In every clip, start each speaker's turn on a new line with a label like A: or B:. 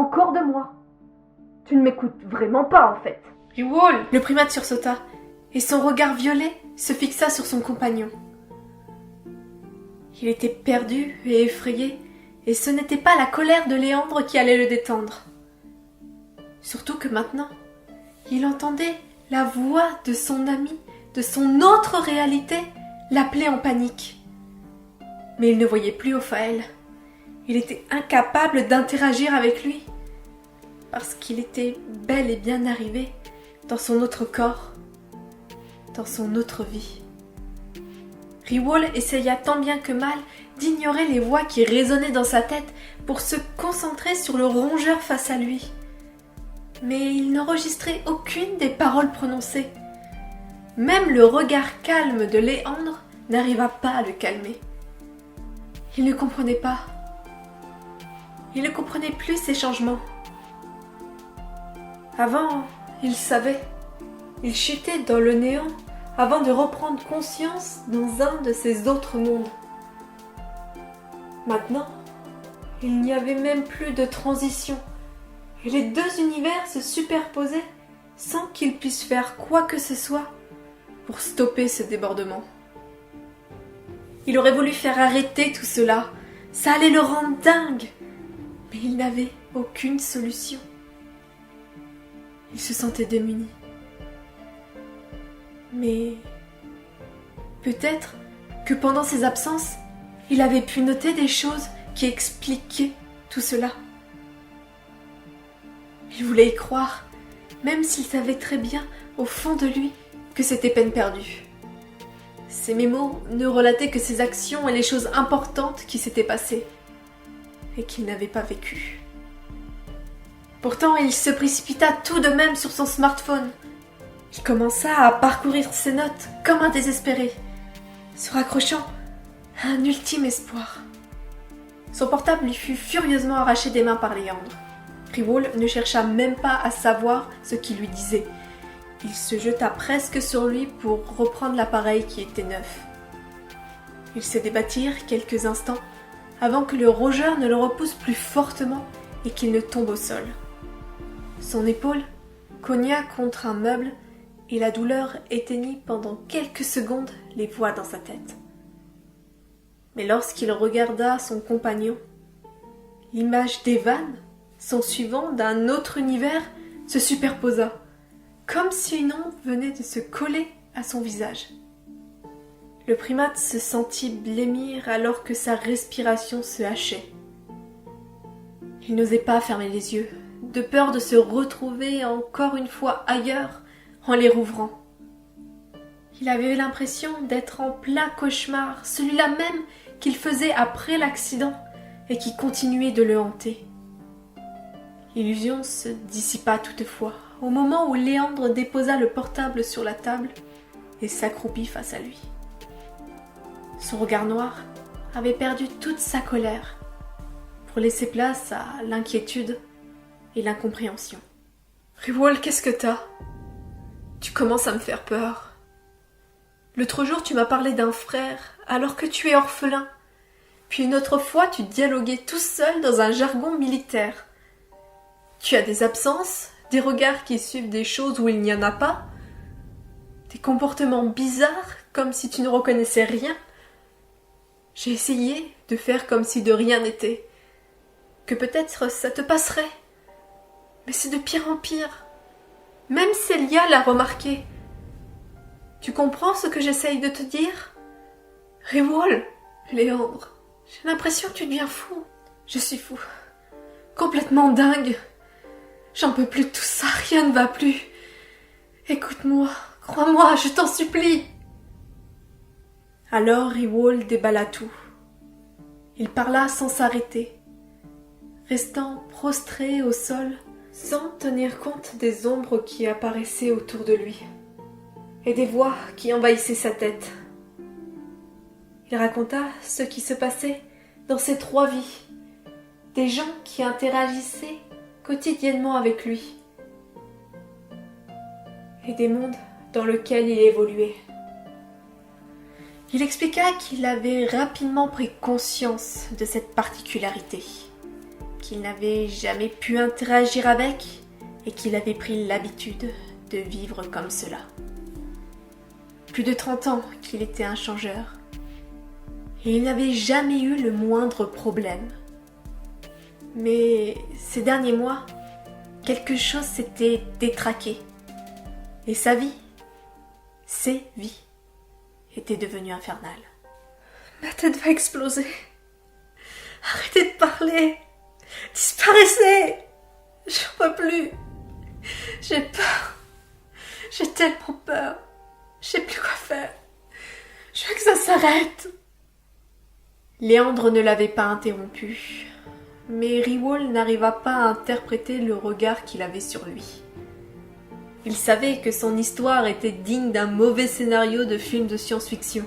A: encore de moi? Tu ne m'écoutes vraiment pas, en fait.
B: Riwall! Le primate sursauta, et son regard violet se fixa sur son compagnon. Il était perdu et effrayé, et ce n'était pas la colère de Léandre qui allait le détendre. Surtout que maintenant, il entendait la voix de son ami, de son autre réalité, l'appeler en panique. Mais il ne voyait plus Ophaël. Il était incapable d'interagir avec lui, parce qu'il était bel et bien arrivé dans son autre corps, dans son autre vie. Riwall essaya tant bien que mal d'ignorer les voix qui résonnaient dans sa tête pour se concentrer sur le rongeur face à lui. Mais il n'enregistrait aucune des paroles prononcées. Même le regard calme de Léandre n'arriva pas à le calmer. Il ne comprenait pas. Il ne comprenait plus ces changements. Avant, il savait. Il chutait dans le néant avant de reprendre conscience dans un de ces autres mondes. Maintenant, il n'y avait même plus de transition, et les deux univers se superposaient sans qu'il puisse faire quoi que ce soit pour stopper ce débordement. Il aurait voulu faire arrêter tout cela, ça allait le rendre dingue, mais il n'avait aucune solution. Il se sentait démuni. Mais peut-être que pendant ses absences, il avait pu noter des choses qui expliquaient tout cela. Il voulait y croire, même s'il savait très bien, au fond de lui, que c'était peine perdue. Ses mémos ne relataient que ses actions et les choses importantes qui s'étaient passées, et qu'il n'avait pas vécues. Pourtant, il se précipita tout de même sur son smartphone. Il commença à parcourir ses notes comme un désespéré, se raccrochant à un ultime espoir. Son portable lui fut furieusement arraché des mains par Léandre. Riwall ne chercha même pas à savoir ce qu'il lui disait. Il se jeta presque sur lui pour reprendre l'appareil qui était neuf. Ils se débattirent quelques instants avant que le rongeur ne le repousse plus fortement et qu'il ne tombe au sol. Son épaule cogna contre un meuble et la douleur éteignit pendant quelques secondes les voix dans sa tête. Mais lorsqu'il regarda son compagnon, l'image d'Evan, son suivant d'un autre univers, se superposa, comme si une ombre venait de se coller à son visage. Le primate se sentit blêmir alors que sa respiration se hachait. Il n'osait pas fermer les yeux, de peur de se retrouver encore une fois ailleurs en les rouvrant. Il avait eu l'impression d'être en plein cauchemar, celui-là même qu'il faisait après l'accident et qui continuait de le hanter. L'illusion se dissipa toutefois au moment où Léandre déposa le portable sur la table et s'accroupit face à lui. Son regard noir avait perdu toute sa colère pour laisser place à l'inquiétude et l'incompréhension. « Riwall, qu'est-ce que t'as ? Tu commences à me faire peur. L'autre jour, tu m'as parlé d'un frère alors que tu es orphelin. Puis une autre fois, tu dialoguais tout seul dans un jargon militaire. Tu as des absences, des regards qui suivent des choses où il n'y en a pas, des comportements bizarres comme si tu ne reconnaissais rien. J'ai essayé de faire comme si de rien n'était, que peut-être ça te passerait. Mais c'est de pire en pire. Même Célia l'a remarqué. Tu comprends ce que j'essaye de te dire ? Riwall, Léandre, j'ai l'impression que tu deviens fou. Je suis fou. Complètement dingue. J'en peux plus de tout ça, rien ne va plus. Écoute-moi, crois-moi, je t'en supplie. Alors Riwall déballa tout. Il parla sans s'arrêter, restant prostré au sol, sans tenir compte des ombres qui apparaissaient autour de lui, et des voix qui envahissaient sa tête. Il raconta ce qui se passait dans ces 3 vies, des gens qui interagissaient quotidiennement avec lui, et des mondes dans lesquels il évoluait. Il expliqua qu'il avait rapidement pris conscience de cette particularité, qui qu'il n'avait jamais pu interagir avec et qu'il avait pris l'habitude de vivre comme cela. Plus de 30 ans qu'il était un changeur et il n'avait jamais eu le moindre problème. Mais ces derniers mois, quelque chose s'était détraqué et sa vie, ses vies, étaient devenues infernales. Ma tête va exploser. Arrêtez de parler. Disparaissez. J'en peux plus. J'ai peur. J'ai tellement peur. Je sais plus quoi faire. Je veux que ça s'arrête. Léandre ne l'avait pas interrompu, mais Rewall n'arriva pas à interpréter le regard qu'il avait sur lui. Il savait que son histoire était digne d'un mauvais scénario de film de science-fiction.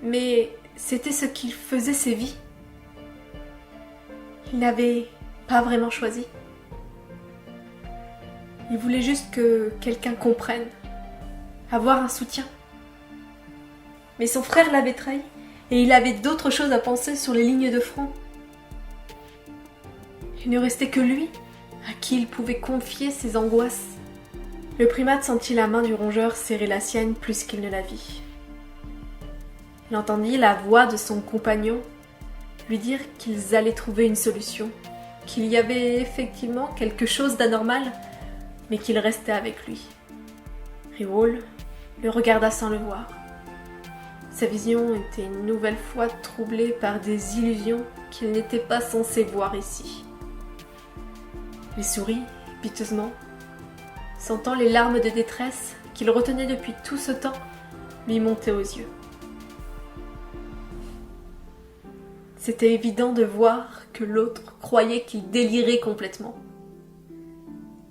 B: Mais c'était ce qu'il faisait ses vies. Il n'avait pas vraiment choisi. Il voulait juste que quelqu'un comprenne, avoir un soutien. Mais son frère l'avait trahi, et il avait d'autres choses à penser sur les lignes de front. Il ne restait que lui, à qui il pouvait confier ses angoisses. Le primate sentit la main du rongeur serrer la sienne plus qu'il ne la vit. Il entendit la voix de son compagnon lui dire qu'ils allaient trouver une solution, qu'il y avait effectivement quelque chose d'anormal, mais qu'il restait avec lui. Rewall le regarda sans le voir. Sa vision était une nouvelle fois troublée par des illusions qu'il n'était pas censé voir ici. Il sourit piteusement, sentant les larmes de détresse qu'il retenait depuis tout ce temps lui monter aux yeux. C'était évident de voir que l'autre croyait qu'il délirait complètement.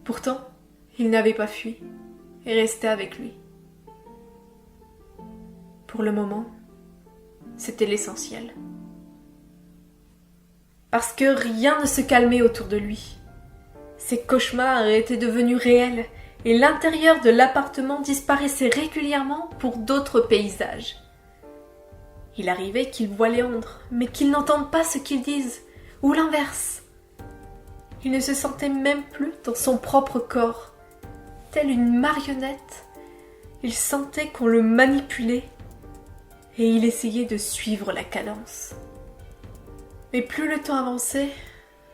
B: Pourtant, il n'avait pas fui et restait avec lui. Pour le moment, c'était l'essentiel. Parce que rien ne se calmait autour de lui. Ses cauchemars étaient devenus réels et l'intérieur de l'appartement disparaissait régulièrement pour d'autres paysages. Il arrivait qu'il voie Léandre, mais qu'il n'entende pas ce qu'ils disent, ou l'inverse. Il ne se sentait même plus dans son propre corps. Tel une marionnette, il sentait qu'on le manipulait et il essayait de suivre la cadence. Mais plus le temps avançait,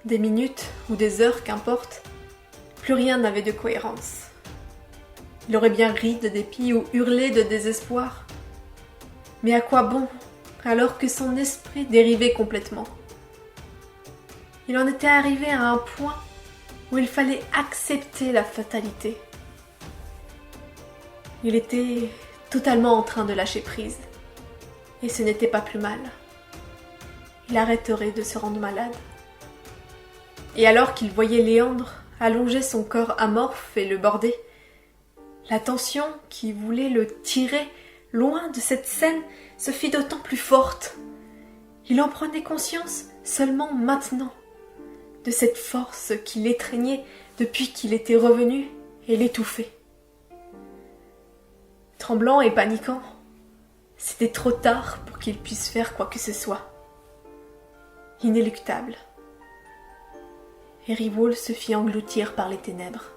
B: des minutes ou des heures, qu'importe, plus rien n'avait de cohérence. Il aurait bien ri de dépit ou hurlé de désespoir. Mais à quoi bon, alors que son esprit dérivait complètement? Il en était arrivé à un point où il fallait accepter la fatalité. Il était totalement en train de lâcher prise. Et ce n'était pas plus mal. Il arrêterait de se rendre malade. Et alors qu'il voyait Léandre allonger son corps amorphe et le border, la tension qui voulait le tirer loin de cette scène se fit d'autant plus forte. Il en prenait conscience seulement maintenant, de cette force qui l'étreignait depuis qu'il était revenu et l'étouffait. Tremblant et paniquant, c'était trop tard pour qu'il puisse faire quoi que ce soit. Inéluctable. Et Rewall se fit engloutir par les ténèbres.